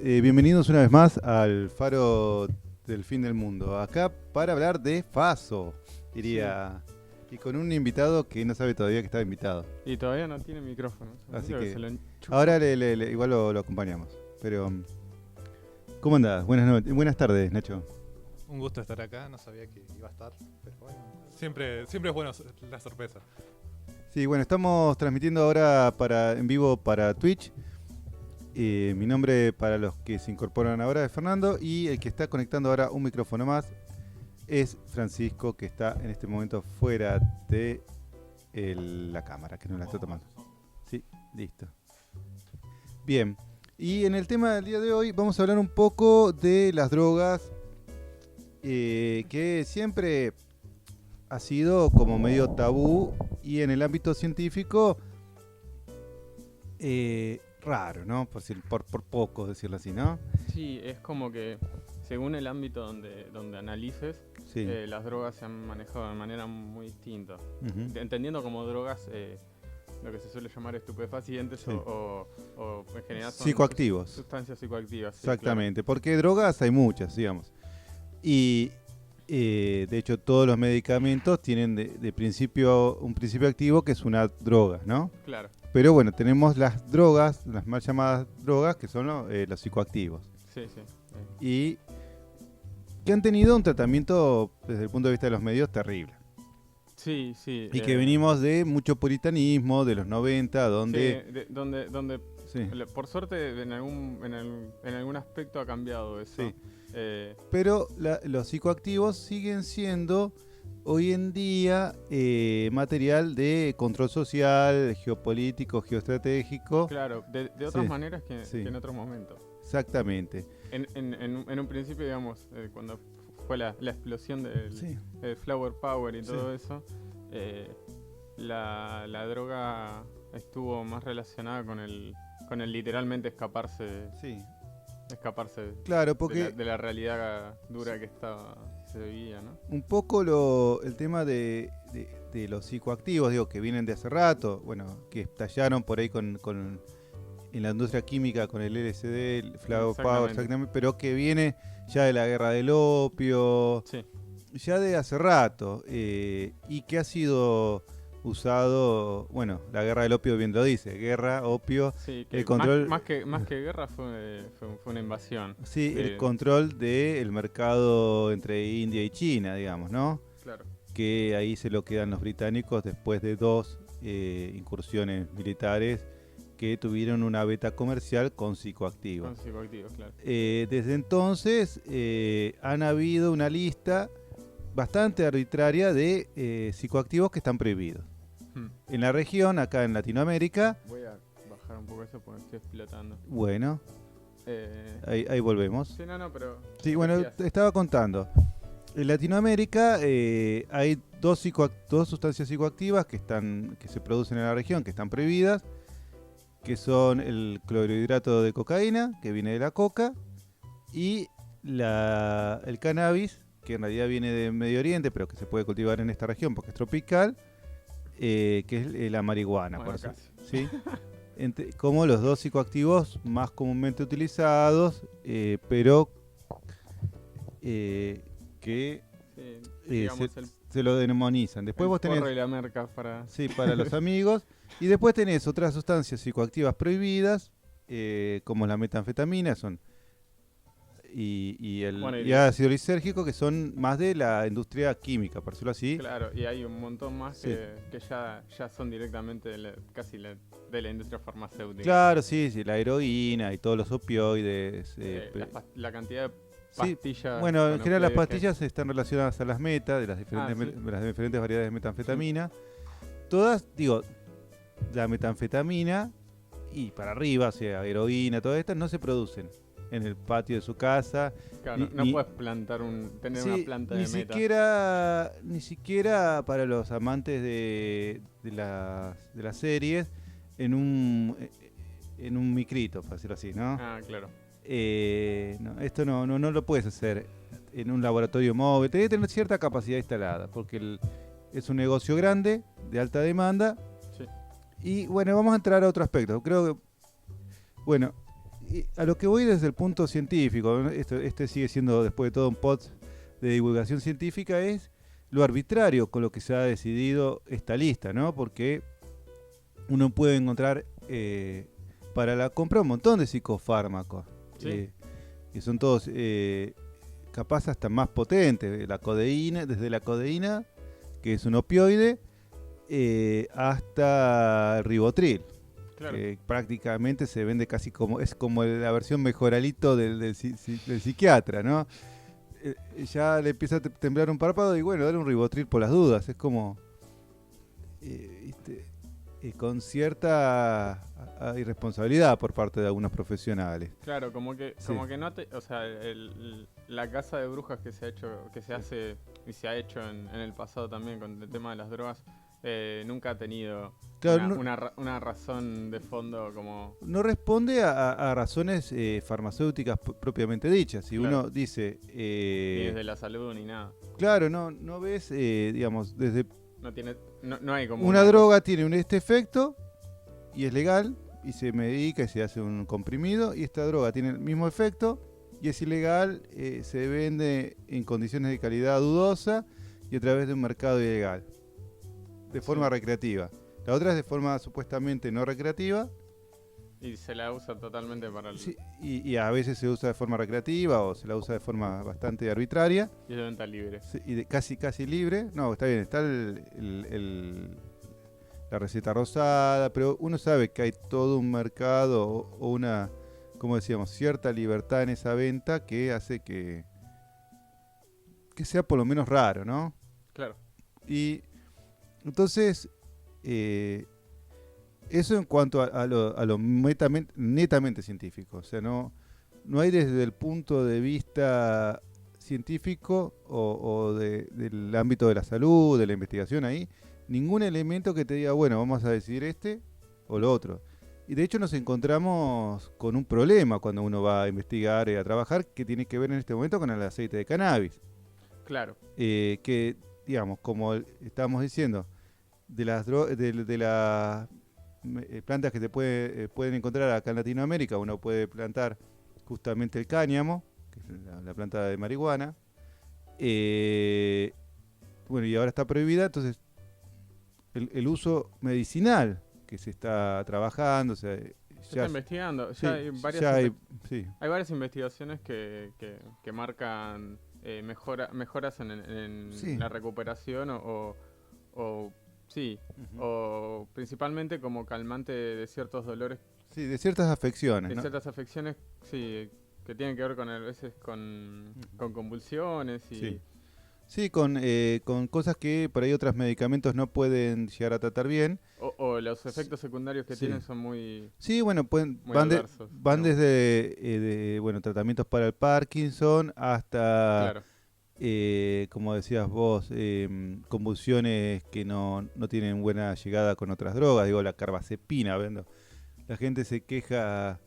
Bienvenidos una vez más al Faro del Fin del Mundo. Acá para hablar de Faso, diría. Sí. Y con un invitado que no sabe todavía que estaba invitado. Y todavía no tiene micrófono. Así que se lo ahora igual lo acompañamos. Pero, ¿cómo andás? Buenas tardes, Nacho. Un gusto estar acá, no sabía que iba a estar, pero bueno, siempre es bueno la sorpresa. Sí, bueno, estamos transmitiendo ahora en vivo para Twitch. Mi nombre para los que se incorporan ahora es Fernando y el que está conectando ahora un micrófono más es Francisco, que está en este momento fuera de la cámara, que no la está tomando. Sí, listo. Bien, y en el tema del día de hoy vamos a hablar un poco de las drogas, que siempre ha sido como medio tabú y en el ámbito científico raro, ¿no? Por poco decirlo así, ¿no? Sí, es como que según el ámbito donde analices, Sí. las drogas se han manejado de manera muy distinta. Uh-huh. Entendiendo como drogas lo que se suele llamar estupefacientes, Sí. o en general son Psicoactivos. Sustancias psicoactivas. Sí, Exactamente, claro. Porque drogas hay muchas, digamos. Y de hecho todos los medicamentos tienen de principio un principio activo que es una droga, ¿no? Claro. Pero bueno, tenemos las drogas, las mal llamadas drogas, que son los psicoactivos. Sí. Y que han tenido un tratamiento desde el punto de vista de los medios terrible. Sí. Y que venimos de mucho puritanismo, de los 90, donde... Sí, donde sí. Por suerte en algún aspecto ha cambiado eso. Sí. Pero los psicoactivos siguen siendo hoy en día material de control social, geopolítico, geoestratégico. Claro, de otras maneras que en otros momentos. Exactamente. En un principio, digamos, cuando fue la explosión del Flower Power y todo eso, la droga estuvo más relacionada con el literalmente escaparse. Sí. Claro, porque de la realidad dura que se vivía, ¿no? Un poco el tema de los psicoactivos, digo, que vienen de hace rato, bueno, que estallaron por ahí en la industria química con el LSD, el Flower Power, exactamente, pero que viene ya de la guerra del opio, ya de hace rato, y que ha sido usado, bueno, la guerra del opio bien lo dice, guerra, opio, sí, que el control... Más que guerra fue una invasión. Sí, el control del mercado entre India y China, digamos, ¿no? Claro. Que ahí se lo quedan los británicos después de 2 incursiones militares que tuvieron una beta comercial con psicoactivos. Claro. Desde entonces han habido una lista bastante arbitraria de psicoactivos que están prohibidos. En la región, acá en Latinoamérica... Voy a bajar un poco eso porque estoy explotando. Bueno, ahí volvemos. Sí, pero... Sí, bueno, te estaba contando. En Latinoamérica hay dos sustancias psicoactivas que se producen en la región, que están prohibidas, que son el clorhidrato de cocaína, que viene de la coca, y el cannabis, que en realidad viene de Medio Oriente, pero que se puede cultivar en esta región porque es tropical, que es la marihuana, bueno, por así, ¿sí? Como los dos psicoactivos más comúnmente utilizados, pero que se lo demonizan. Después vos tenés la merca para los amigos, y después tenés otras sustancias psicoactivas prohibidas, como la metanfetamina, y ácido lisérgico, que son más de la industria química, por decirlo así. Claro, y hay un montón más que ya son directamente de la industria farmacéutica. Claro, sí, la heroína y todos los opioides. La cantidad de pastillas. Bueno, en general las pastillas están relacionadas a las de las diferentes variedades de metanfetamina. Todas, la metanfetamina y para arriba, o sea, heroína, todas estas no se producen en el patio de su casa. Claro, no puedes tener una planta de meta. Ni siquiera para los amantes de las series en un micrito, por decirlo así, ¿no? Ah, claro. No, esto no lo puedes hacer en un laboratorio móvil. Tenés que tener cierta capacidad instalada, porque es un negocio grande, de alta demanda. Sí. Y bueno, vamos a entrar a otro aspecto. Creo que, bueno, a lo que voy desde el punto científico, ¿no? Este sigue siendo después de todo un pod de divulgación científica, es lo arbitrario con lo que se ha decidido esta lista, ¿no? Porque uno puede encontrar para la compra un montón de psicofármacos, Sí. que son todos capaz hasta más potentes, la codeína, desde la codeína, que es un opioide, hasta el ribotril. Claro. Que prácticamente se vende casi como, es como la versión mejoralito del psiquiatra, ¿no? Ya le empieza a temblar un párpado y bueno, dale un ribotril por las dudas, es como ¿viste? Con cierta irresponsabilidad por parte de algunos profesionales. Claro, como que no te, o sea, la casa de brujas que se ha hecho, que se hace y se ha hecho en el pasado también con el tema de las drogas, nunca ha tenido Claro, una razón de fondo como... no responde a razones farmacéuticas propiamente dichas. Si Claro. uno dice... ni desde la salud ni nada. Claro, no ves, digamos, desde... No hay como Una droga tiene este efecto y es legal y se medica y se hace un comprimido, y esta droga tiene el mismo efecto y es ilegal, se vende en condiciones de calidad dudosa y a través de un mercado ilegal, de forma recreativa. La otra es de forma supuestamente no recreativa. Y se la usa totalmente para el... Sí, y a veces se usa de forma recreativa o se la usa de forma bastante arbitraria. Y es de venta libre. Sí, y casi libre. No, está bien, está la receta rosada, pero uno sabe que hay todo un mercado o una, como decíamos, cierta libertad en esa venta que hace que sea por lo menos raro, ¿no? Claro. Y entonces, eso en cuanto a lo netamente científico. O sea, no hay desde el punto de vista científico o del ámbito de la salud, de la investigación ahí, ningún elemento que te diga, bueno, vamos a decidir este o lo otro. Y de hecho nos encontramos con un problema cuando uno va a investigar y a trabajar, que tiene que ver en este momento con el aceite de cannabis. Claro. Que, digamos, como estábamos diciendo, de las plantas que se pueden encontrar acá en Latinoamérica, uno puede plantar justamente el cáñamo, que es la planta de marihuana. Bueno, y ahora está prohibida, entonces el uso medicinal que se está trabajando, o sea, Se está investigando. Sí, Hay varias investigaciones que marcan mejoras en Sí. la recuperación o sí, Uh-huh. o principalmente como calmante de ciertos dolores, Sí, de ciertas afecciones, de ¿no? ciertas afecciones, sí, que tienen que ver a veces con convulsiones y... Sí. Sí, con cosas que por ahí otros medicamentos no pueden llegar a tratar bien. O los efectos secundarios que Sí. tienen son muy... Sí, bueno, Muy van adversos, digamos. desde bueno, tratamientos para el Parkinson hasta, Claro, como decías vos, convulsiones que no tienen buena llegada con otras drogas. Digo, la carbazepina, ¿vendo? La gente se queja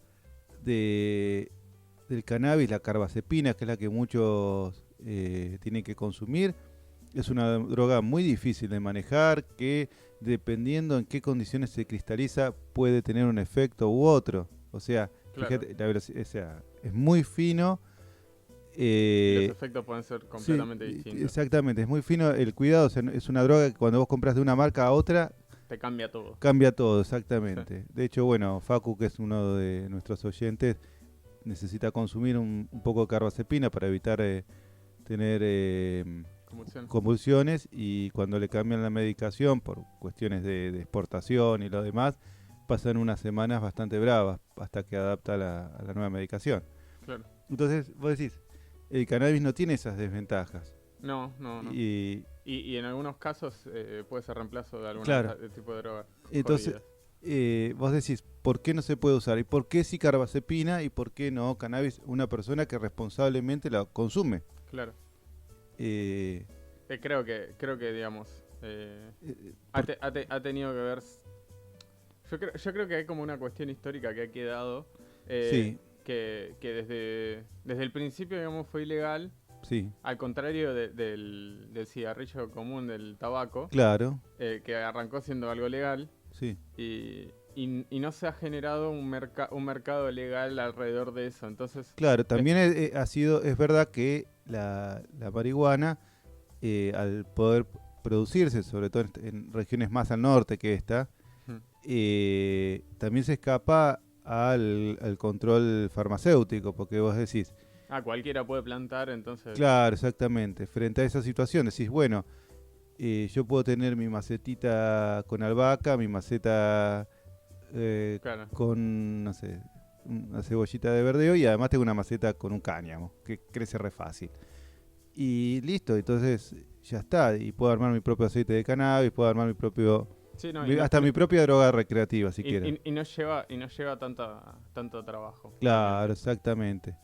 del cannabis, la carbazepina, que es la que muchos tienen que consumir. Es una droga muy difícil de manejar, que dependiendo en qué condiciones se cristaliza puede tener un efecto u otro. O sea, claro. fíjate, o sea, es muy fino. Los efectos pueden ser completamente Sí, distintos. exactamente, es muy fino el cuidado. O sea, es una droga que cuando vos compras de una marca a otra, Te cambia todo. cambia todo, exactamente. Sí. De hecho, bueno, Facu, que es uno de nuestros oyentes, necesita consumir un poco de carbazepina para evitar tener convulsiones, y cuando le cambian la medicación por cuestiones de exportación y lo demás, pasan unas semanas bastante bravas hasta que adapta a la nueva medicación. Claro. Entonces, vos decís, el cannabis no tiene esas desventajas. No. Y en algunos casos puede ser reemplazo de algún tipo de droga. Entonces, vos decís, ¿por qué no se puede usar? ¿Y por qué sí carbazepina y por qué no cannabis una persona que responsablemente la consume? Claro. Creo que digamos, ha tenido que ver... Yo creo que hay como una cuestión histórica que ha quedado, sí. que desde el principio, digamos, fue ilegal. Sí. Al contrario del cigarrillo común, del tabaco. Claro. Que arrancó siendo algo legal. Sí. Y y no se ha generado un mercado legal alrededor de eso. Entonces, Claro, también es verdad que la marihuana, al poder producirse, sobre todo en regiones más al norte que esta, ujú, también se escapa al control farmacéutico, porque vos decís, cualquiera puede plantar, entonces, claro, exactamente, frente a esa situación decís, bueno, yo puedo tener mi macetita con albahaca, mi maceta claro. con, no sé, una cebollita de verdeo y además tengo una maceta con un cáñamo, que crece re fácil. Y listo, entonces ya está, y puedo armar mi propio aceite de cannabis, puedo armar mi propio, Sí, no, hasta mi propia droga recreativa si quiero. y no lleva tanto trabajo Claro, realmente. exactamente.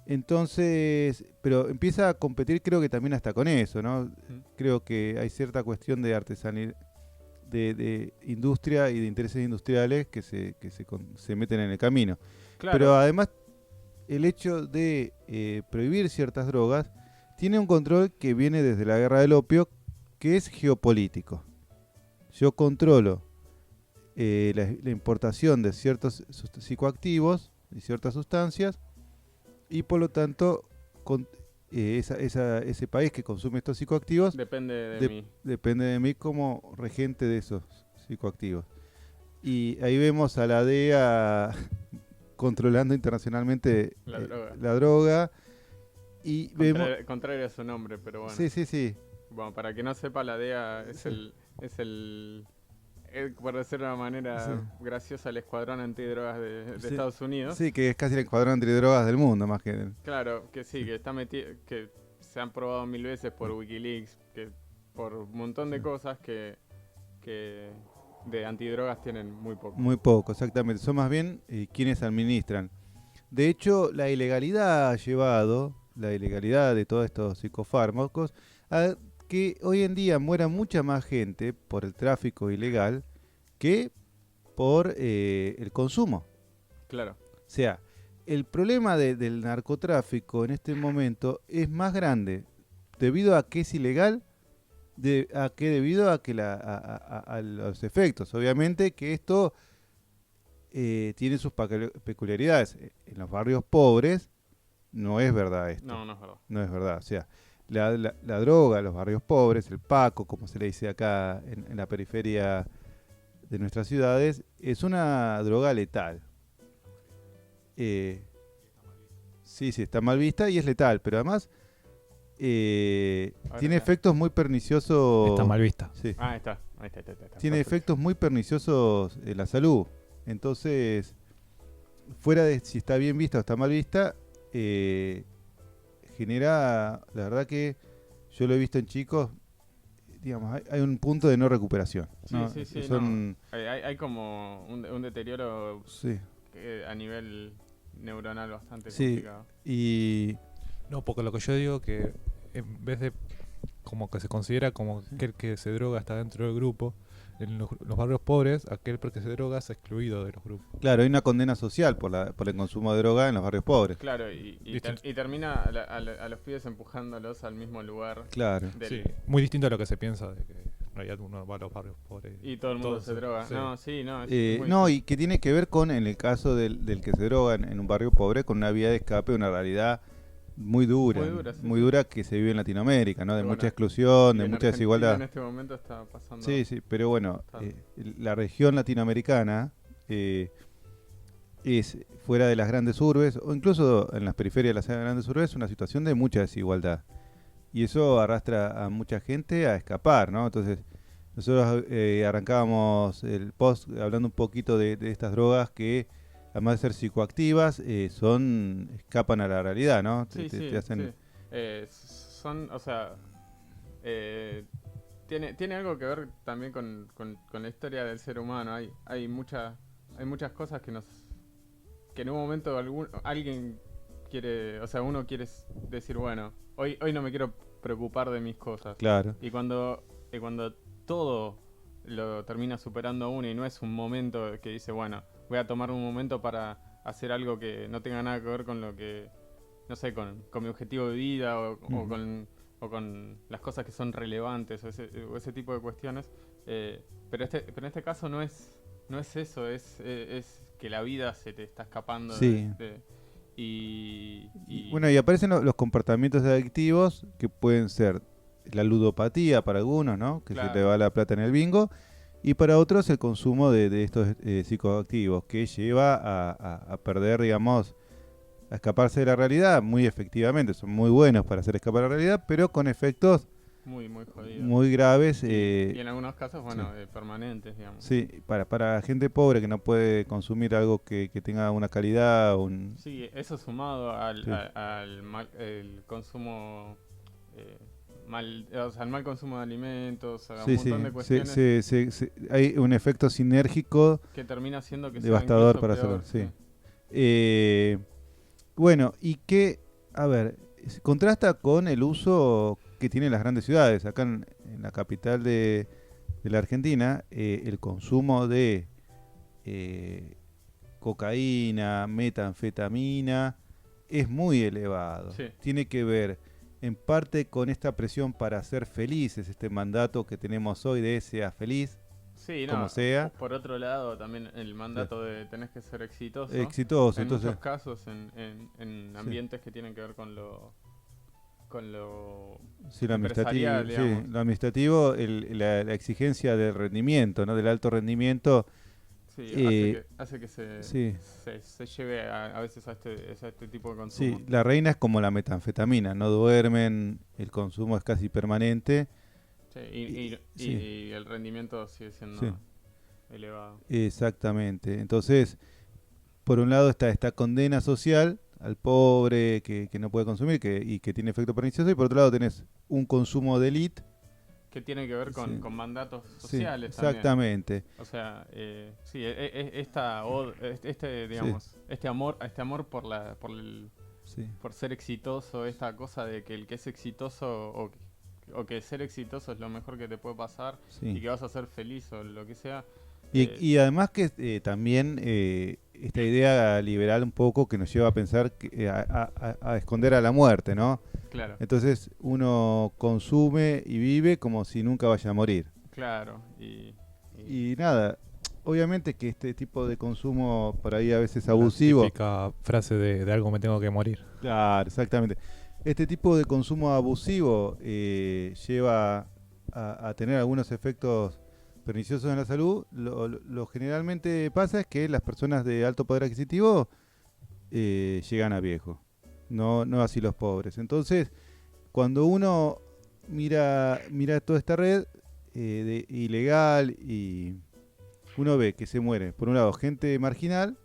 Entonces, pero empieza a competir creo que también hasta con eso, ¿no? Ujú. Creo que hay cierta cuestión de artesanía, de industria y de intereses industriales se meten en el camino. Pero Claro, además, el hecho de prohibir ciertas drogas tiene un control que viene desde la guerra del opio, que es geopolítico. Yo controlo la importación de ciertos psicoactivos y ciertas sustancias y por lo tanto ese país que consume estos psicoactivos depende de mí. depende de mí como regente de esos psicoactivos. Y ahí vemos a la DEA controlando internacionalmente La droga. la droga y vemos... Contrario a su nombre, pero bueno. Sí, sí, sí. Bueno, para que no sepa, la DEA Sí. es por decirlo de una manera Sí. graciosa, el escuadrón antidrogas de Sí. Estados Unidos. Sí, que es casi el escuadrón antidrogas del mundo, más que... Claro, que sí, que está metido, que se han probado 1000 veces por Wikileaks, que por un montón de cosas que de antidrogas tienen muy poco. Muy poco, exactamente. Son más bien quienes administran. De hecho, la ilegalidad ha llevado, la ilegalidad de todos estos psicofármacos, a que hoy en día muera mucha más gente por el tráfico ilegal que por el consumo. Claro. O sea, el problema del narcotráfico en este momento es más grande debido a que es ilegal, debido a que a los efectos. Obviamente que esto tiene sus peculiaridades. En los barrios pobres no es verdad esto. No, no es verdad. No es verdad. O sea, la droga en los barrios pobres, el paco, como se le dice acá en la periferia de nuestras ciudades, es una droga letal. Sí, sí, está mal vista y es letal, pero además Ahora tiene acá. efectos muy perniciosos. Está mal vista. Sí. Ahí está. Está, Tiene perfecto. efectos muy perniciosos en la salud. Entonces, fuera de si está bien vista o está mal vista, genera, la verdad que yo lo he visto en chicos, digamos, hay un punto de no recuperación. Sí, ¿no? sí, sí. Son, No. Hay como un deterioro sí, a nivel neuronal bastante sí, complicado. y No, porque lo que yo digo que en vez de como que se considera como aquel que se droga está dentro del grupo, en los barrios pobres, aquel que se droga es excluido de los grupos. claro, hay una condena social por el consumo de droga en los barrios pobres. Claro, y Distinto. termina a los pibes empujándolos al mismo lugar. Claro. Sí, muy distinto a lo que se piensa de que en realidad uno va a los barrios pobres. Y todo el mundo se droga. sí. No, sí, no. Es muy No, difícil. y que tiene que ver con, en el caso del que se droga en un barrio pobre, con una vía de escape, una realidad muy dura, Muy dura, sí, sí. que se vive en Latinoamérica, ¿no? De Y mucha bueno, exclusión, y de en mucha Argentina desigualdad. en este momento está pasando. Sí, sí, pero bueno, Está. la región latinoamericana es fuera de las grandes urbes, o incluso en las periferias de las grandes urbes, una situación de mucha desigualdad. Y eso arrastra a mucha gente a escapar, ¿no? Entonces, nosotros arrancábamos el post hablando un poquito de estas drogas que, además de ser psicoactivas, escapan a la realidad, ¿no? Sí, sí, Te hacen... sí. O sea, tiene algo que ver también con la historia del ser humano. Hay muchas cosas que en un momento alguien quiere, o sea, uno quiere decir, bueno, hoy no me quiero preocupar de mis cosas. Claro. Y cuando todo lo termina superando a uno y no es un momento que dice, bueno, voy a tomar un momento para hacer algo que no tenga nada que ver con lo que, no sé, con mi objetivo de vida o con las cosas que son relevantes o ese tipo de cuestiones. Pero en este caso no es no es eso, es que la vida se te está escapando Sí. y Bueno, y aparecen los comportamientos adictivos que pueden ser la ludopatía para algunos, ¿no? Que se claro, le va la plata en el bingo. Y para otros el consumo de estos psicoactivos, que lleva a perder, digamos, a escaparse de la realidad muy efectivamente. Son muy buenos para hacer escapar de la realidad, pero con efectos muy, muy jodido. muy graves. Y en algunos casos, bueno, sí. permanentes, digamos. Sí, para gente pobre que no puede consumir algo que tenga una calidad, Sí, eso sumado al, Sí. al mal, el consumo o sea, al mal consumo de alimentos, a un sí, montón de sí, cuestiones hay un efecto sinérgico que termina haciendo que sea devastador incluso para hacerlo. peor, Sí. Eh, bueno, y que, a ver, contrasta con el uso que tienen las grandes ciudades. Acá en la capital de la Argentina, el consumo de eh, cocaína, metanfetamina, es muy elevado. Sí. Tiene que ver en parte con esta presión para ser felices, este mandato que tenemos hoy de sea feliz, Sí, como no, sea, por otro lado también el mandato de tenés que ser exitoso, exitoso. en Entonces, muchos casos en sí, ambientes que tienen que ver con lo sí, lo empresarial, administrativo, sí, digamos. lo administrativo, la exigencia del rendimiento, ¿no? Del alto rendimiento, Sí, eh, hace que sí, se lleve a veces a este tipo de consumo. sí, la reina es como la metanfetamina, no duermen, el consumo es casi permanente. Sí, Sí, y el rendimiento sigue siendo sí, elevado. exactamente. Entonces, por un lado está esta condena social al pobre que no puede consumir y que tiene efecto pernicioso, y por otro lado tenés un consumo de élite. Que tiene que ver Sí, con mandatos sí, sociales también. exactamente. O sea, sí, Sí, digamos, este amor sí. por ser exitoso, esta cosa de que el que es exitoso o que ser exitoso es lo mejor que te puede pasar y Sí. que vas a ser feliz o lo que sea. Y, eh, y además que también esta idea liberal un poco que nos lleva a pensar a esconder a la muerte, ¿no? claro, Entonces uno consume y vive como si nunca vaya a morir. claro. Y nada, obviamente que este tipo de consumo por ahí a veces La abusivo, típica frase de algo me tengo que morir. claro, exactamente. Este tipo de consumo abusivo lleva a tener algunos efectos perniciosos en la salud. Lo generalmente pasa es que las personas de alto poder adquisitivo llegan a viejo, no así los pobres. Entonces, cuando uno mira toda esta red ilegal y uno ve que se muere, por un lado, gente marginal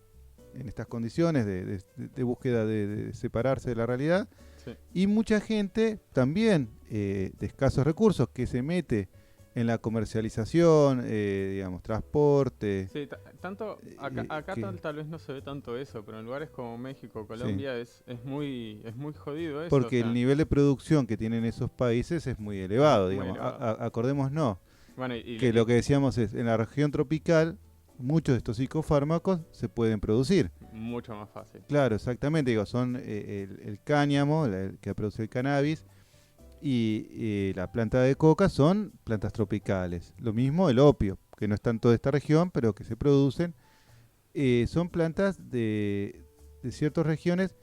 en estas condiciones de búsqueda de separarse de la realidad, sí. y mucha gente también de escasos recursos que se mete en la comercialización, digamos, transporte. Sí, tanto acá Que, tal vez no se ve tanto eso, pero en lugares como México, sí, Colombia es muy jodido eso, o porque el sea, nivel de producción que tienen esos países es muy es elevado, muy digamos. elevado. Acordémonos Bueno, que lo que decíamos es, en la región tropical, muchos de estos psicofármacos se pueden producir. mucho más fácil. Claro, exactamente, digo, son el cáñamo, el que produce el cannabis, y la planta de coca son plantas tropicales. Lo mismo el opio, que no está en toda esta región, pero que se producen. Son plantas de ciertas regiones,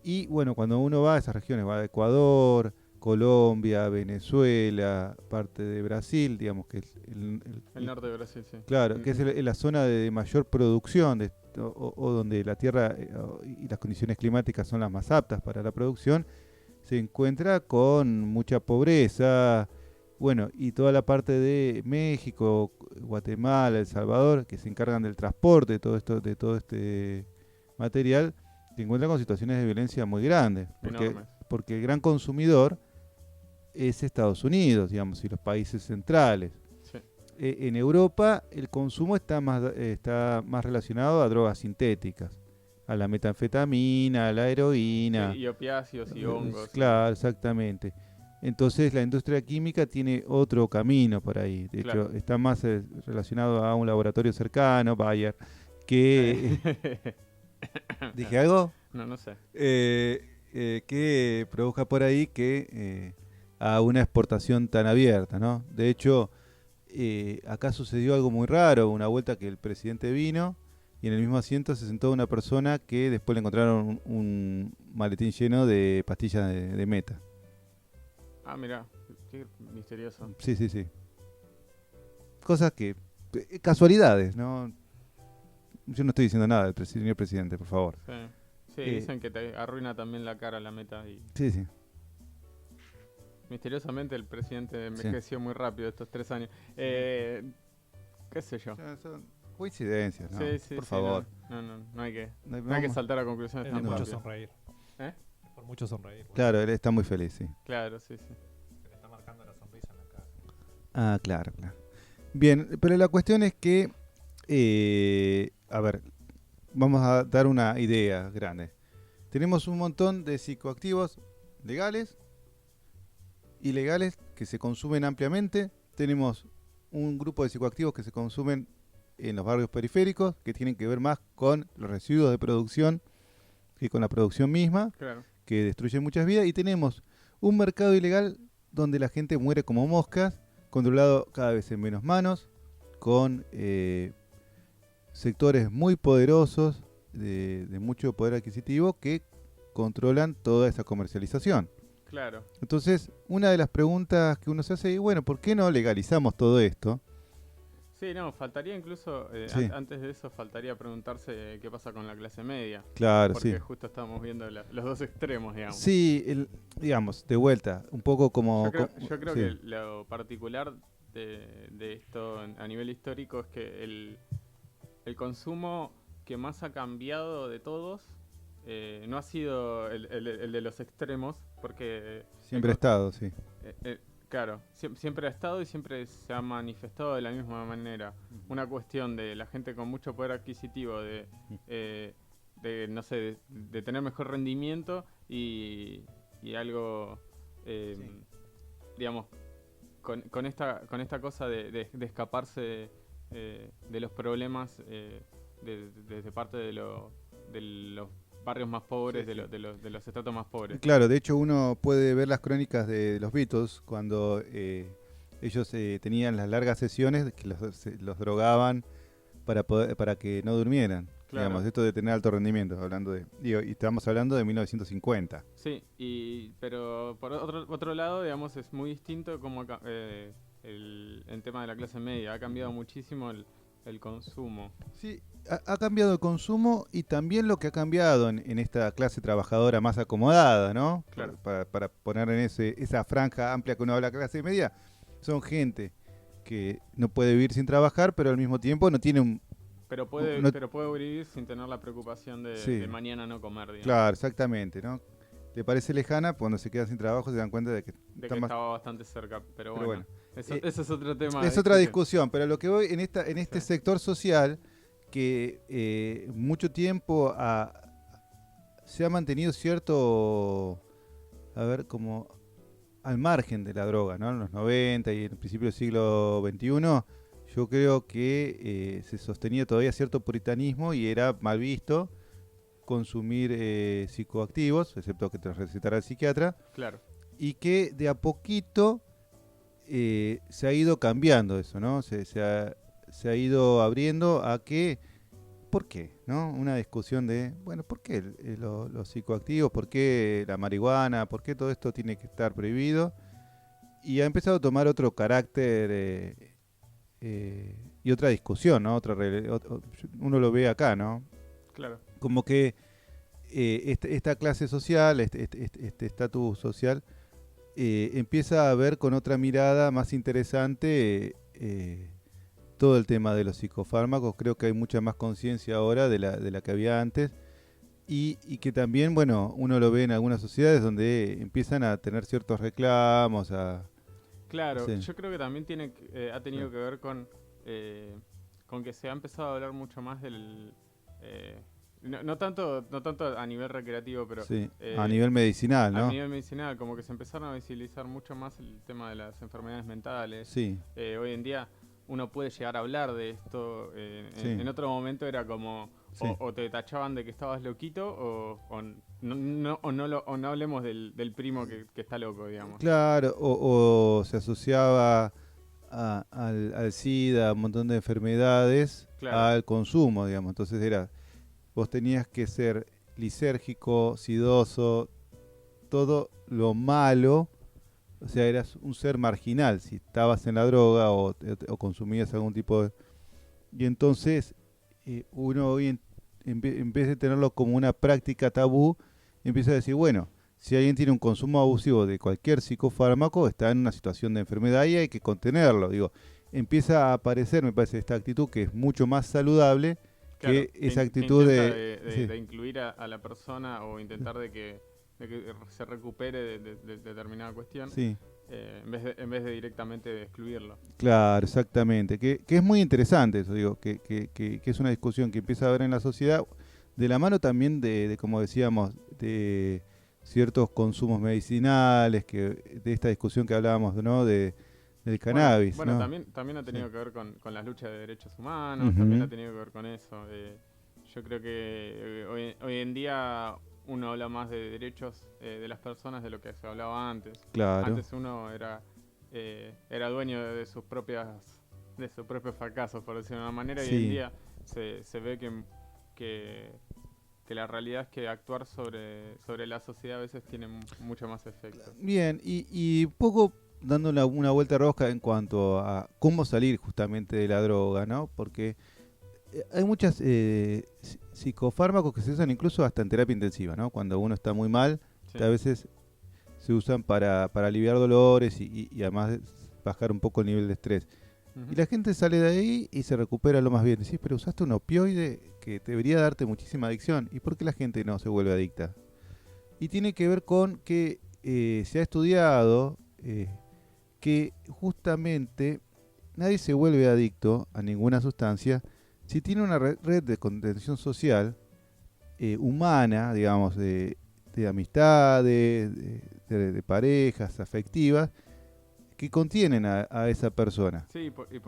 y bueno, cuando uno va a esas regiones, va a Ecuador, Colombia, Venezuela, parte de Brasil, digamos que es El norte de Brasil, sí. claro, que es la zona de mayor producción o donde la tierra y las condiciones climáticas son las más aptas para la producción, se encuentra con mucha pobreza. Bueno, y toda la parte de México, Guatemala, El Salvador, que se encargan del transporte de todo este material, se encuentran con situaciones de violencia muy grandes, Enormes. porque el gran consumidor es Estados Unidos, digamos, y los países centrales. Sí. En Europa el consumo está más relacionado a drogas sintéticas, a la metanfetamina, a la heroína. Sí, y opiáceos y hongos. Claro, exactamente. Entonces la industria química tiene otro camino por ahí. De Claro. hecho, está más relacionado a un laboratorio cercano, Bayer, que... ¿Dije algo? No sé. Que produzca por ahí que a una exportación tan abierta, ¿no? De hecho, acá sucedió algo muy raro, una vuelta que el presidente vino y en el mismo asiento se sentó una persona que después le encontraron un maletín lleno de pastillas de meta. Ah, mirá, qué misterioso. Sí, sí, sí. Cosas que... casualidades, ¿no? Yo no estoy diciendo nada del señor presidente, por favor. Sí, sí, dicen que te arruina también la cara la meta y Sí, sí. misteriosamente el presidente envejeció muy rápido estos 3 años. Qué sé yo. Ya son coincidencias, ¿no? Sí, sí, por sí, favor. no hay que, No hay- no hay que vamos- saltar a conclusiones Es tan de mucho rápido. sonreír. ¿Eh? Es por mucho sonreír. Bueno, Claro, él está muy feliz, sí. Claro, sí, sí. se le está marcando la sonrisa en la cara. Ah, claro, claro. Bien, pero la cuestión es que, a ver, vamos a dar una idea grande. Tenemos un montón de psicoactivos legales, ilegales, que se consumen ampliamente. Tenemos un grupo de psicoactivos que se consumen en los barrios periféricos, que tienen que ver más con los residuos de producción que con la producción misma, Claro. que destruye muchas vidas. Y tenemos un mercado ilegal donde la gente muere como moscas, controlado cada vez en menos manos, con sectores muy poderosos de mucho poder adquisitivo que controlan toda esa comercialización. Claro. Entonces, una de las preguntas que uno se hace es, bueno, ¿por qué no legalizamos todo esto? Sí, no, faltaría incluso, Sí. antes de eso, faltaría preguntarse qué pasa con la clase media. Claro, Porque sí. justo estamos viendo los dos extremos, digamos. Sí, digamos, de vuelta, un poco como... Yo creo sí. que lo particular de esto a nivel histórico es que el consumo que más ha cambiado de todos no ha sido el de los extremos, porque Siempre ha estado, sí. claro, siempre ha estado y siempre se ha manifestado de la misma manera. Una cuestión de la gente con mucho poder adquisitivo, no sé, de tener mejor rendimiento y algo, digamos, con esta cosa de escaparse de los problemas de parte de los barrios más pobres, Sí, sí. de los estratos más pobres. Claro, de hecho uno puede ver las crónicas de los Beatles cuando ellos tenían las largas sesiones que los drogaban para que no durmieran. Claro. Digamos, esto de tener alto rendimiento, y estamos hablando de 1950. Sí, pero por otro lado, digamos, es muy distinto como el tema de la clase media. Ha cambiado muchísimo el consumo. Sí, ha cambiado el consumo y también lo que ha cambiado en esta clase trabajadora más acomodada, ¿no? Claro. Para poner en esa franja amplia que uno habla clase media, son gente que no puede vivir sin trabajar, pero al mismo tiempo no tiene un... Pero puede, no- pero puede vivir sin tener la preocupación Sí. de mañana no comer, digamos. Claro, exactamente, ¿no? Le parece lejana, cuando se queda sin trabajo se dan cuenta de que De está que más... estaba bastante cerca. Pero Pero bueno, bueno. eso es otro tema. Es otra discusión, pero lo que voy en este Sí. sector social que mucho tiempo se ha mantenido cierto, a ver, como al margen de la droga, ¿no? En los 90 y en el principio del siglo XXI, yo creo que se sostenía todavía cierto puritanismo y era mal visto consumir psicoactivos, excepto que te los recetara el psiquiatra, Claro. y que de a poquito se ha ido cambiando eso, ¿no? Se ha ido abriendo a que, ¿por qué? ¿No? Una discusión de, bueno, ¿por qué los psicoactivos? ¿Por qué la marihuana? ¿Por qué todo esto tiene que estar prohibido? Y ha empezado a tomar otro carácter y otra discusión, ¿no? Uno lo ve acá, ¿no? Claro. Como que esta clase social, este estatus social, empieza a ver con otra mirada más interesante todo el tema de los psicofármacos. Creo que hay mucha más conciencia ahora de la que había antes y que también, bueno, uno lo ve en algunas sociedades donde empiezan a tener ciertos reclamos. Claro, Sí. yo creo que también ha tenido que ver con que se ha empezado a hablar mucho más del... no tanto a nivel recreativo, pero Sí, a nivel medicinal, a ¿no? nivel medicinal, como que se empezaron a visibilizar mucho más el tema de las enfermedades mentales. Sí, Hoy en día uno puede llegar a hablar de esto. Sí. En otro momento era como Sí. o te tachaban de que estabas loquito o no hablemos del primo que está loco, digamos. claro, o se asociaba al SIDA, a un montón de enfermedades, Claro. al consumo, digamos. Entonces vos tenías que ser lisérgico, sidoso, todo lo malo, o sea, eras un ser marginal si estabas en la droga o consumías algún tipo de... Y entonces uno hoy en vez de tenerlo como una práctica tabú, empieza a decir, bueno, si alguien tiene un consumo abusivo de cualquier psicofármaco, está en una situación de enfermedad y hay que contenerlo. Digo, empieza a aparecer, me parece, esta actitud que es mucho más saludable Claro, que esa que actitud intenta sí, de incluir a la persona o intentar de que se recupere de determinada cuestión, sí, en vez de directamente de excluirlo. claro, exactamente. Que es muy interesante eso, digo, que es una discusión que empieza a haber en la sociedad, de la mano también de como decíamos, de ciertos consumos medicinales, de esta discusión que hablábamos, ¿no? Del cannabis, Bueno, ¿no? también ha Sí. tenido que ver con las luchas de derechos humanos, también ha Ujú, tenido que ver con eso. Yo creo que hoy en día uno habla más de derechos de las personas de lo que se hablaba antes. claro, Antes uno era dueño de sus propios fracasos, por decirlo de una manera, y hoy en sí. día se ve que, que la realidad es que actuar sobre la sociedad a veces tiene mucho más efecto. Bien, y un poco dando una vuelta de rosca en cuanto a cómo salir justamente de la droga, ¿no? Porque hay muchas psicofármacos que se usan incluso hasta en terapia intensiva, ¿no? Cuando uno está muy mal, Sí. a veces se usan para aliviar dolores y además bajar un poco el nivel de estrés. Y Ujú. la gente sale de ahí y se recupera lo más bien. Decís, pero usaste un opioide que debería darte muchísima adicción. ¿Y por qué la gente no se vuelve adicta? Y tiene que ver con que se ha estudiado que justamente nadie se vuelve adicto a ninguna sustancia si tiene una red de contención social humana, digamos, de amistades, de parejas afectivas, que contienen a esa persona. Sí, por Porque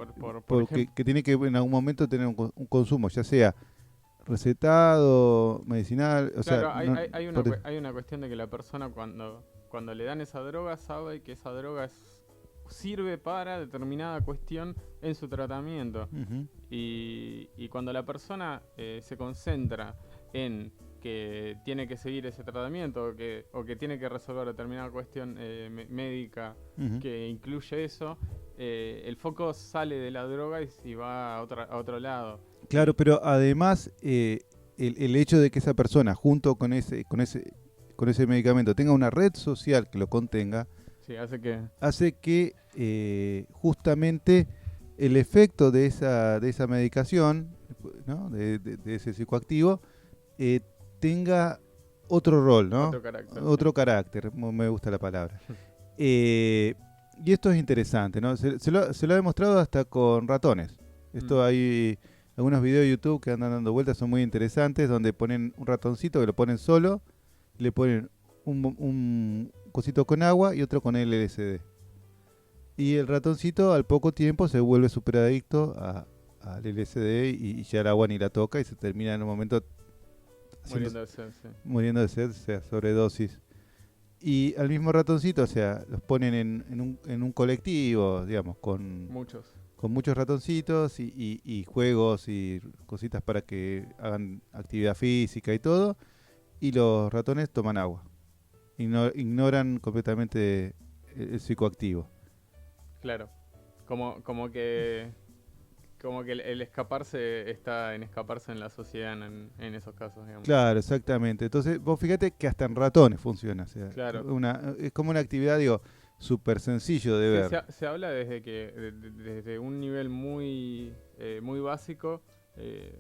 ejemplo, que tiene que en algún momento tener un consumo, ya sea recetado, medicinal, o sea, claro, no, por- hay una cuestión de que la persona cuando le dan esa droga sabe que esa droga sirve para determinada cuestión en su tratamiento. Ujú, Y cuando la persona se concentra en que tiene que seguir ese tratamiento o que tiene que resolver determinada cuestión médica ujú. que incluye eso, el foco sale de la droga y va a otro lado. Claro, pero además el hecho de que esa persona junto con ese medicamento tenga una red social que lo contenga, Sí, hace que... hace que justamente el efecto de esa medicación, ¿no? De ese psicoactivo, eh, tenga otro rol, ¿no? Otro carácter, sí. Otro carácter, me gusta la palabra. Eh, y esto es interesante, ¿no? Se lo ha demostrado hasta con ratones. Esto Mm. hay algunos videos de YouTube que andan dando vueltas, son muy interesantes, donde ponen un ratoncito que lo ponen solo, le ponen un cosito con agua y otro con LSD. Y el ratoncito al poco tiempo se vuelve súper adicto al LSD y ya el agua ni la toca y se termina en un momento Muriendo de sed, sí. muriendo de sed, o sea, sobredosis. Y al mismo ratoncito, o sea, los ponen en un colectivo, digamos, Muchos. con muchos ratoncitos y juegos y cositas para que hagan actividad física y todo. Y los ratones toman agua. Ignoran completamente el psicoactivo. Claro. Como, como que el escaparse está en escaparse en la sociedad en esos casos, digamos. Claro, exactamente. Entonces, vos fíjate que hasta en ratones funciona. O sea, Claro. es como una actividad, digo, súper sencillo de Sí, ver. se habla desde que desde un nivel muy básico,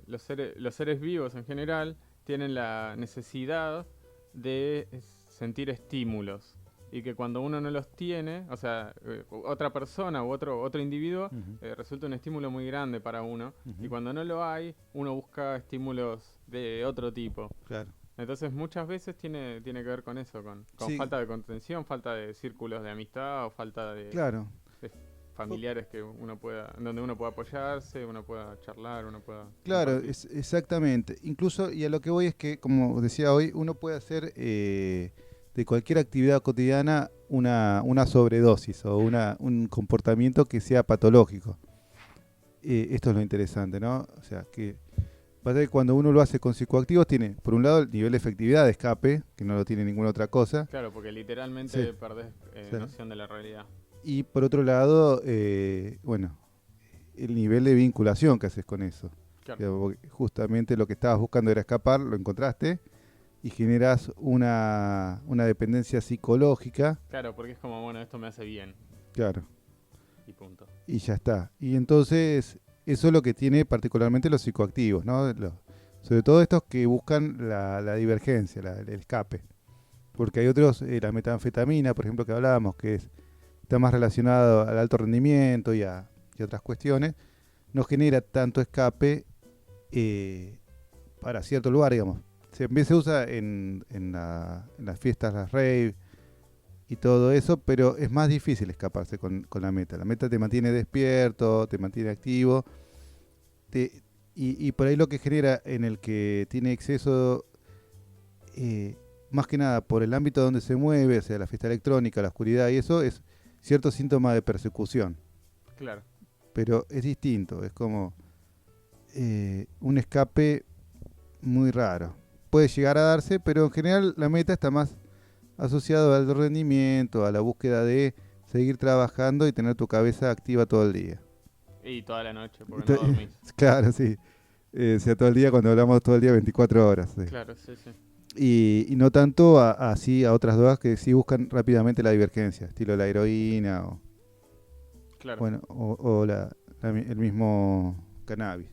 los seres vivos en general tienen la necesidad de sentir estímulos y que cuando uno no los tiene, o sea, otra persona u otro individuo Ujú, resulta un estímulo muy grande para uno y ujú, cuando no lo hay, uno busca estímulos de otro tipo. claro. Entonces muchas veces tiene que ver con eso, con Sí, falta de contención, falta de círculos de amistad o falta claro. de familiares que uno pueda, donde uno pueda apoyarse, uno pueda charlar, uno pueda Claro, compartir. exactamente. Incluso, y a lo que voy es que, como decía hoy, uno puede hacer de cualquier actividad cotidiana una sobredosis o un comportamiento que sea patológico. Esto es lo interesante, ¿no? O sea, que pasa que cuando uno lo hace con psicoactivos tiene, por un lado, el nivel de efectividad de escape, que no lo tiene ninguna otra cosa. Claro, porque literalmente Sí. perdés Sí. noción de la realidad. Y por otro lado, bueno, el nivel de vinculación que haces con eso. Claro. Digamos, porque justamente lo que estabas buscando era escapar, lo encontraste y generas una dependencia psicológica, Claro, porque es como, bueno, esto me hace bien. claro, Y punto. y ya está. Y entonces, eso es lo que tiene particularmente los psicoactivos, ¿no? Sobre todo estos que buscan la divergencia, el escape. Porque hay otros, la metanfetamina, por ejemplo, que hablábamos, que está más relacionado al alto rendimiento y otras cuestiones, no genera tanto escape para cierto lugar, digamos. También se usa en las fiestas, las rave y todo eso, pero es más difícil escaparse con la meta. La meta te mantiene despierto, te mantiene activo, y por ahí lo que genera en el que tiene exceso, más que nada por el ámbito donde se mueve, o sea, la fiesta electrónica, la oscuridad y eso, es cierto síntoma de persecución. Claro. Pero es distinto, es como un escape muy raro. Puede llegar a darse, pero en general la meta está más asociado al rendimiento, a la búsqueda de seguir trabajando y tener tu cabeza activa todo el día. Y toda la noche, porque no dormís. Claro, sí. O sea, todo el día, cuando hablamos todo el día, 24 horas. Sí. Claro, sí, sí. Y no tanto así a otras drogas que sí buscan rápidamente la divergencia, estilo la heroína o, Claro. bueno, o el mismo cannabis.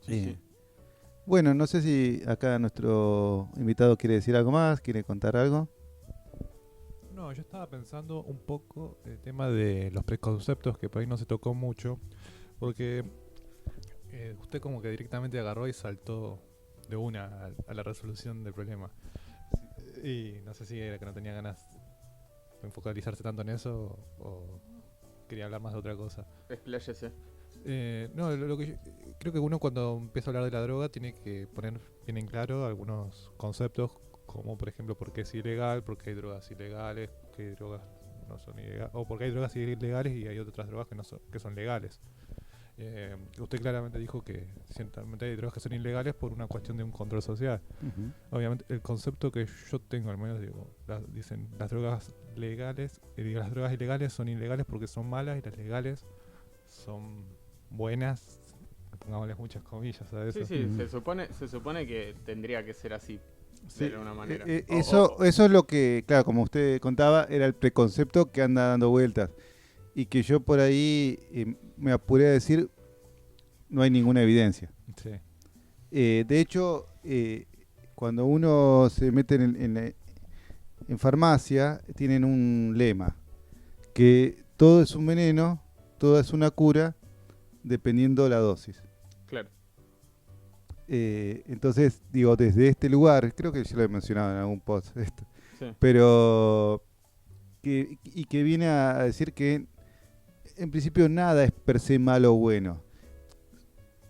Sí, sí. Bueno, no sé si acá nuestro invitado quiere decir algo más, quiere contar algo. No, yo estaba pensando un poco el tema de los preconceptos, que por ahí no se tocó mucho, porque usted como que directamente agarró y saltó de una a la resolución del problema. Y no sé si era que no tenía ganas de focalizarse tanto en eso o quería hablar más de otra cosa. Expláyese. No, lo que creo que uno cuando empieza a hablar de la droga tiene que poner bien en claro algunos conceptos, como por ejemplo por qué es ilegal, por qué hay drogas ilegales, qué hay drogas no son ilegales, o por qué hay drogas ilegales y hay otras drogas que son legales. Usted claramente dijo que ciertamente hay drogas que son ilegales por una cuestión de un control social. Obviamente el concepto que yo tengo, al menos digo, dicen las drogas legales, las drogas ilegales son ilegales porque son malas y las legales son buenas, pongámosles muchas comillas a eso. Sí, sí, se supone que tendría que ser así, Sí, de alguna manera. eso es lo que, claro, como usted contaba, era el preconcepto que anda dando vueltas. Y que yo por ahí me apuré a decir, no hay ninguna evidencia. Sí. De hecho, cuando uno se mete en farmacia, tienen un lema, que todo es un veneno, todo es una cura, dependiendo la dosis. Claro. Entonces, digo, desde este lugar, creo que yo lo he mencionado en algún post, esto, Sí. pero que viene a decir que en principio nada es per se malo o bueno.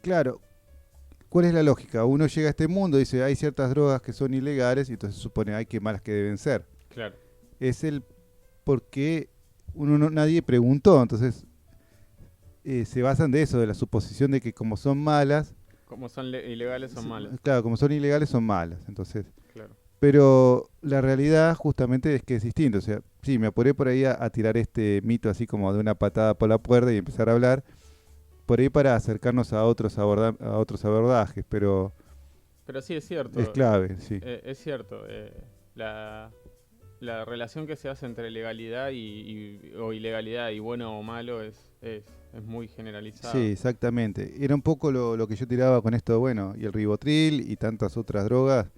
Claro, ¿cuál es la lógica? Uno llega a este mundo y dice, hay ciertas drogas que son ilegales y entonces supone, ay, qué malas que deben ser. Claro. Es el por qué nadie preguntó, entonces se basan de eso, de la suposición de que como son malas... Como son ilegales, son malas. Claro, como son ilegales son malas, entonces... Claro. Pero la realidad justamente es que es distinto. O sea, sí, me apuré por ahí a tirar este mito así como de una patada por la puerta y empezar a hablar por ahí para acercarnos a otros abordajes, pero sí, es cierto. es clave, sí. Es cierto. La relación que se hace entre legalidad o ilegalidad y bueno o malo es muy generalizada. Sí, exactamente. Era un poco lo que yo tiraba con esto, bueno, y el ribotril y tantas otras drogas.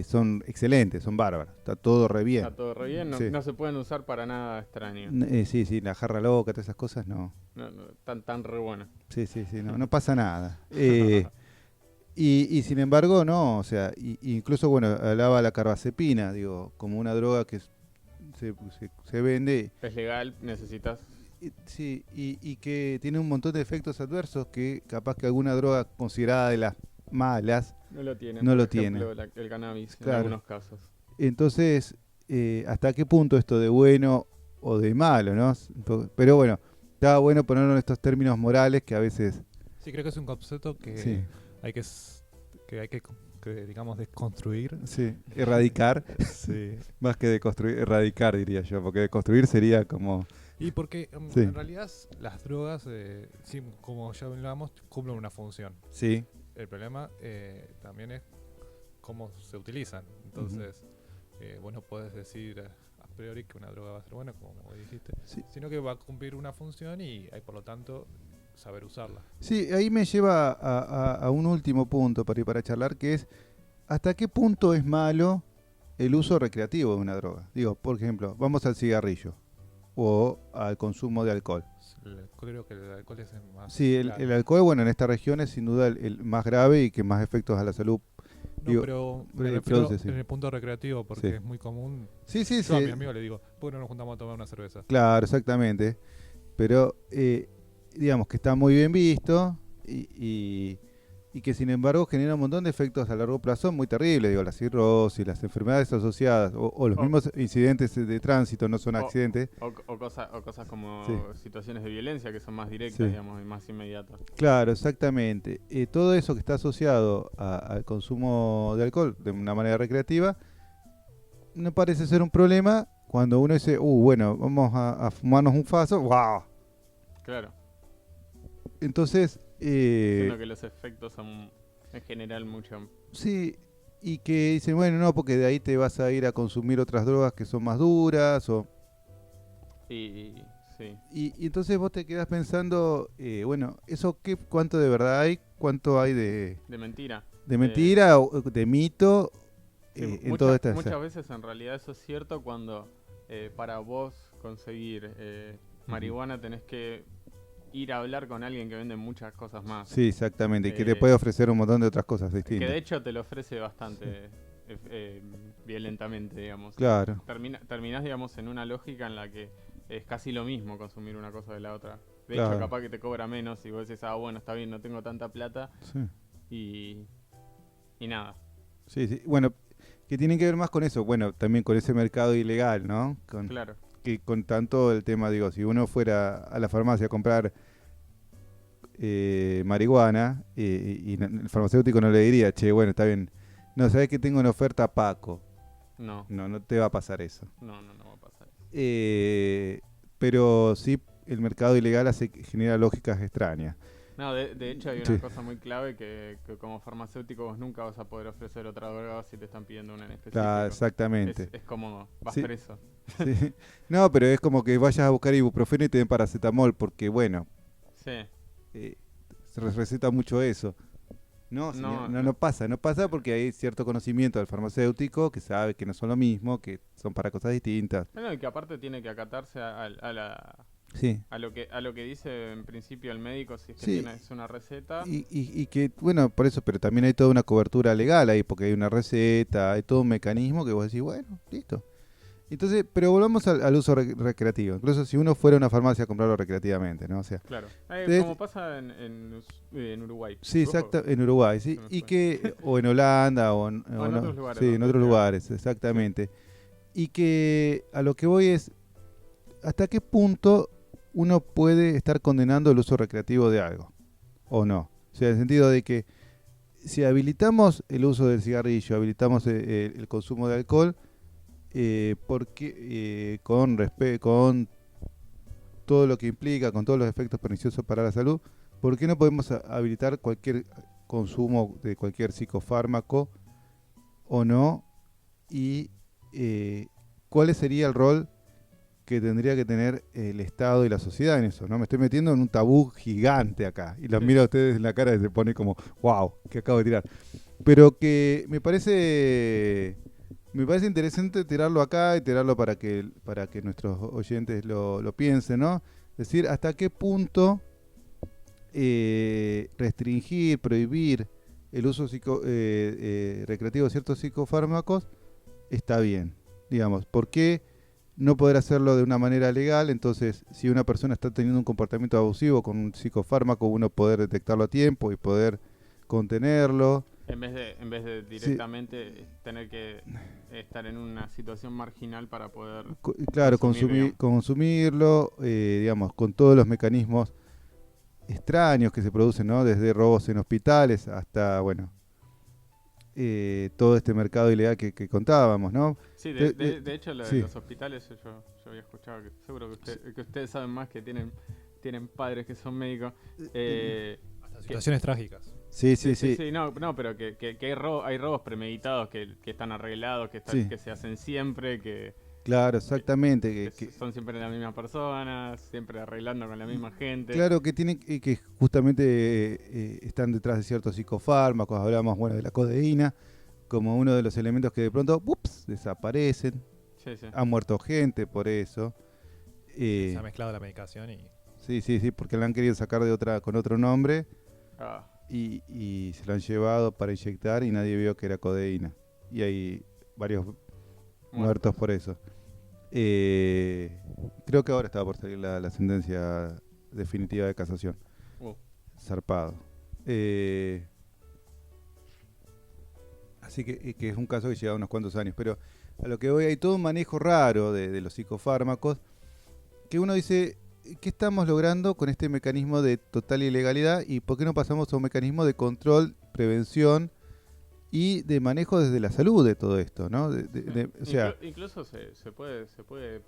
Son excelentes, son bárbaras, está todo re bien. Está todo re bien, no se pueden usar para nada extraño. Sí, la jarra loca, todas esas cosas no. No, tan re buenas. Sí, no pasa nada. Y sin embargo, no, o sea, incluso, bueno, hablaba la carbazepina, digo, como una droga que se vende. Es legal, necesitas... Sí, y que tiene un montón de efectos adversos que capaz que alguna droga considerada de las malas no lo tiene. No por lo ejemplo, tiene. El cannabis, claro. en algunos casos. Entonces, ¿hasta qué punto esto de bueno o de malo, no? Pero bueno, está bueno ponerlo en estos términos morales que a veces... Sí, creo que es un concepto que Sí, hay que, digamos, desconstruir. sí, erradicar, Sí. más que deconstruir, erradicar diría yo, porque deconstruir sería como... Y porque Sí. en realidad las drogas, sí, como ya hablábamos, cumplen una función. Sí, El problema también es cómo se utilizan. Entonces, vos no podés decir a priori que una droga va a ser buena, como dijiste, sí. sino que va a cumplir una función y hay, por lo tanto, saber usarla. Sí, ahí me lleva a un último punto para charlar, que es ¿hasta qué punto es malo el uso recreativo de una droga? Digo, por ejemplo, vamos al cigarrillo o al consumo de alcohol. Creo que el alcohol es el más Sí, claro. el alcohol, bueno, en esta región es sin duda el más grave y que más efectos a la salud. No, Digo, pero me refiero produce, sí. en el punto recreativo, porque Sí. es muy común. Sí, sí, Yo a mi sí. amigo le digo, ¿por qué no nos juntamos a tomar una cerveza? Claro, exactamente. Pero digamos que está muy bien visto y que sin embargo genera un montón de efectos a largo plazo muy terribles. Digo, la cirrosis, las enfermedades asociadas o los O- mismos incidentes de tránsito no son o, accidentes. o cosas como Sí. situaciones de violencia que son más directas, Sí. digamos, y más inmediatas. Claro, exactamente. Todo eso que está asociado al consumo de alcohol de una manera recreativa no parece ser un problema cuando uno dice, bueno, vamos a fumarnos un faso, ¡wow! Claro. Entonces, Siendo que los efectos son en general mucho. sí, y que dicen, bueno, no, porque de ahí te vas a ir a consumir otras drogas que son más duras, Y sí. y entonces vos te quedás pensando, bueno, ¿eso cuánto de verdad hay? ¿Cuánto hay de De mentira. mentira o de mito Sí, en toda esta... muchas veces en realidad eso es cierto cuando para vos conseguir marihuana tenés que ir a hablar con alguien que vende muchas cosas más. Sí, exactamente, y que te Eh, puede ofrecer un montón de otras cosas Que de distintas. hecho te lo ofrece bastante violentamente, digamos. Claro, Terminás, digamos, en una lógica en la que es casi lo mismo consumir una cosa de la otra. De Claro. hecho, capaz que te cobra menos y vos decís, bueno, está bien, no tengo tanta plata sí, y nada. sí, sí. Bueno, que tienen que ver más con eso, bueno, también con ese mercado ilegal, ¿no? Claro. Que con tanto el tema, digo, si uno fuera a la farmacia a comprar marihuana y el farmacéutico no le diría, che, bueno, está bien, no, sabes que tengo una oferta Paco. No, No te va a pasar eso. no va a pasar. Pero sí, el mercado ilegal genera lógicas extrañas. No, de hecho hay una Sí. cosa muy clave que como farmacéutico vos nunca vas a poder ofrecer otra droga si te están pidiendo una en específico. Claro, exactamente. Es como, vas Sí. preso. Sí. No, pero es como que vayas a buscar ibuprofeno y te den paracetamol, porque bueno, Sí, se receta mucho eso. No, señor, no pasa porque hay cierto conocimiento del farmacéutico que sabe que no son lo mismo, que son para cosas distintas. bueno, y que aparte tiene que acatarse Sí. a lo que dice en principio el médico si es que Sí. tienes una receta. Y que, bueno, por eso, pero también hay toda una cobertura legal ahí, porque hay una receta, hay todo un mecanismo que vos decís, bueno, listo. Entonces, pero volvamos al uso recreativo. Incluso si uno fuera a una farmacia a comprarlo recreativamente, ¿no? O sea, Claro. Entonces- Como pasa en Uruguay. sí, exacto, en Uruguay, sí, Se me y fue. que, o en Holanda, o en en otros lugares sí, en donde otros sea. lugares, exactamente. Y que a lo que voy es, ¿hasta qué punto uno puede estar condenando el uso recreativo de algo? ¿O no? O sea, en el sentido de que si habilitamos el uso del cigarrillo, habilitamos el consumo de alcohol, porque con todo lo que implica, con todos los efectos perniciosos para la salud, ¿por qué no podemos habilitar cualquier consumo de cualquier psicofármaco o no? Y ¿cuál sería el rol que tendría que tener el Estado y la sociedad en eso? ¿No? Me estoy metiendo en un tabú gigante acá y los Sí. miro a ustedes en la cara y se pone como, wow, que acabo de tirar. Pero que me parece interesante tirarlo acá y tirarlo para que nuestros oyentes lo piensen, ¿no? Es decir, hasta qué punto restringir, prohibir el uso recreativo de ciertos psicofármacos está bien. Digamos, ¿por qué no poder hacerlo de una manera legal? Entonces, si una persona está teniendo un comportamiento abusivo con un psicofármaco, uno poder detectarlo a tiempo y poder contenerlo. En vez de directamente tener que estar en una situación marginal para poder Claro, digamos. consumirlo, digamos, con todos los mecanismos extraños que se producen, ¿no? Desde robos en hospitales hasta, bueno, todo este mercado ilegal que contábamos, ¿no? Sí, de hecho lo de sí. los hospitales yo había escuchado, que seguro que ustedes saben más, que tienen padres que son médicos. Hasta situaciones trágicas. Sí, Sí, no, pero que hay robos premeditados que están arreglados, Sí. que se hacen siempre, que Claro, exactamente. son siempre las mismas personas, siempre arreglando con la misma gente. Claro que tienen que justamente están detrás de ciertos psicofármacos. Hablamos, bueno, de la codeína como uno de los elementos que de pronto, ups, desaparecen. Sí, sí. Ha muerto gente por eso. Se ha mezclado la medicación y... Sí, porque la han querido sacar con otro nombre Ah, y se lo han llevado para inyectar y nadie vio que era codeína. Y hay varios muertos por eso. Creo que ahora estaba por salir la sentencia definitiva de casación. Zarpado. Así que es un caso que lleva unos cuantos años. Pero a lo que voy, hay todo un manejo raro de los psicofármacos que uno dice, ¿qué estamos logrando con este mecanismo de total ilegalidad? ¿Y por qué no pasamos a un mecanismo de control, prevención y de manejo desde la salud de todo esto, ¿no? O sea, incluso se puede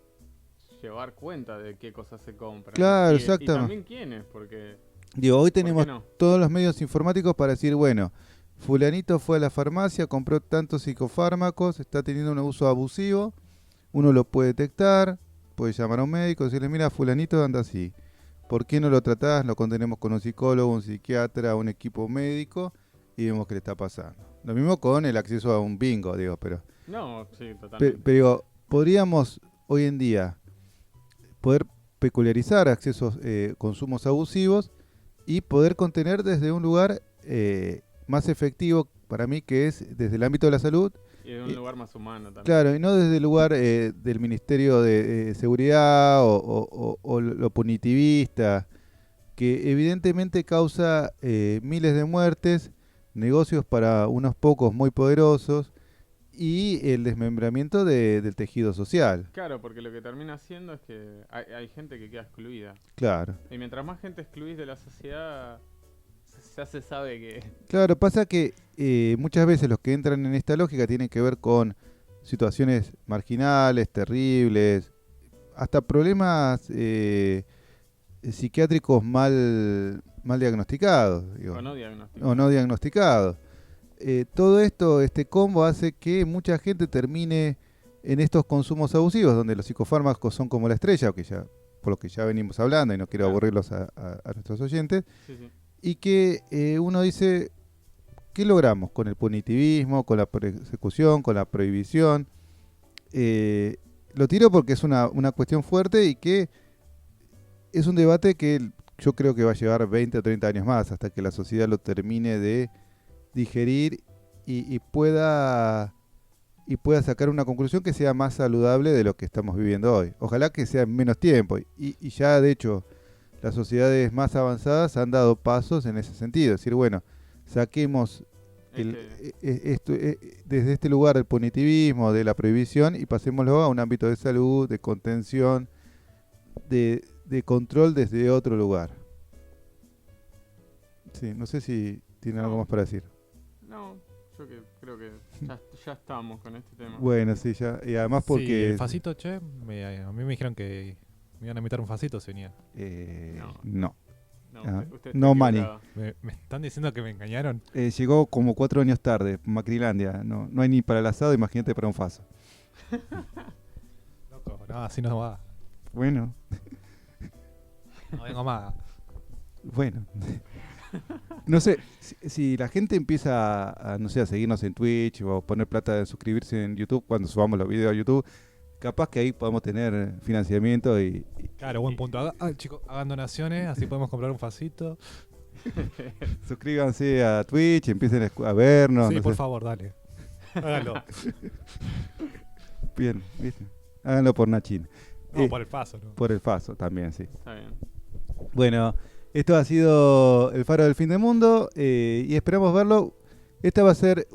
llevar cuenta de qué cosas se compran. Claro, Y exactamente. también quiénes, porque... Digo, hoy ¿por qué tenemos no? todos los medios informáticos para decir, bueno, fulanito fue a la farmacia, compró tantos psicofármacos, está teniendo un uso abusivo, uno lo puede detectar, puede llamar a un médico y decirle, mira, fulanito anda así. ¿Por qué no lo tratás? Lo contenemos con un psicólogo, un psiquiatra, un equipo médico y vemos qué le está pasando. Lo mismo con el acceso a un bingo, digo, pero... No, sí, totalmente. Pero podríamos hoy en día poder peculiarizar accesos, consumos abusivos y poder contener desde un lugar más efectivo para mí, que es desde el ámbito de la salud. Y de un lugar más humano también. Claro, y no desde el lugar del Ministerio de Seguridad o lo punitivista, que evidentemente causa miles de muertes, negocios para unos pocos muy poderosos y el desmembramiento del tejido social. Claro, porque lo que termina haciendo es que hay gente que queda excluida. Claro. Y mientras más gente excluís de la sociedad, ya se sabe que... Claro, pasa que muchas veces los que entran en esta lógica tienen que ver con situaciones marginales, terribles, hasta problemas psiquiátricos mal diagnosticados. Digo, O no diagnóstico. o no diagnosticados. Todo esto, este combo hace que mucha gente termine en estos consumos abusivos, donde los psicofármacos son como la estrella, por lo que ya venimos hablando, y no quiero aburrirlos a nuestros oyentes, Sí, sí. y que uno dice, ¿qué logramos con el punitivismo, con la persecución, con la prohibición? Lo tiro porque es una cuestión fuerte y que es un debate que yo creo que va a llevar 20 o 30 años más hasta que la sociedad lo termine de digerir y pueda sacar una conclusión que sea más saludable de lo que estamos viviendo hoy. Ojalá que sea en menos tiempo. Y ya, de hecho, las sociedades más avanzadas han dado pasos en ese sentido. Es decir, bueno, saquemos desde este lugar del punitivismo, de la prohibición, y pasémoslo a un ámbito de salud, de contención, de control desde otro lugar. Sí, no sé si tienen algo más para decir. No, yo creo que ya estamos con este tema. Bueno, sí, ya. Y además porque... Sí, el facito, che, a mí me dijeron que me iban a invitar un facito si venía. No. No, Ah, usted no, está Manny. equivocado. Me están diciendo que me engañaron. Llegó como 4 años tarde, Macrilandia. No hay ni para el asado, imagínate para un faso. Loco, no, así no va. Bueno, No vengo más. bueno. No sé, si la gente empieza no sé, a seguirnos en Twitch o a poner plata de suscribirse en YouTube cuando subamos los videos a YouTube, capaz que ahí podemos tener financiamiento y Claro, buen punto. Chicos, hagan donaciones, así podemos comprar un facito. suscríbanse a Twitch, empiecen a vernos. Sí, no por sé. favor, dale. Háganlo. Bien, ¿viste? Háganlo por Nachin. No, por el paso, ¿no? Por el Faso también, sí. Está bien. Bueno, esto ha sido El Faro del Fin del Mundo y esperamos verlo Esta va a ser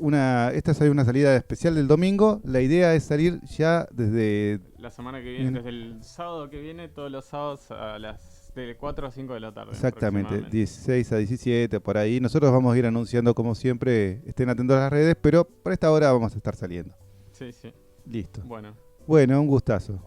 esta sale una salida especial del domingo. La idea es salir ya desde... La semana que viene, desde el sábado que viene, todos los sábados a las de 4 a 5 de la tarde. Exactamente, aproximadamente. 16 a 17, por ahí. Nosotros vamos a ir anunciando como siempre, estén atentos a las redes, pero por esta hora vamos a estar saliendo. Sí, sí. Listo. Bueno. Bueno, un gustazo.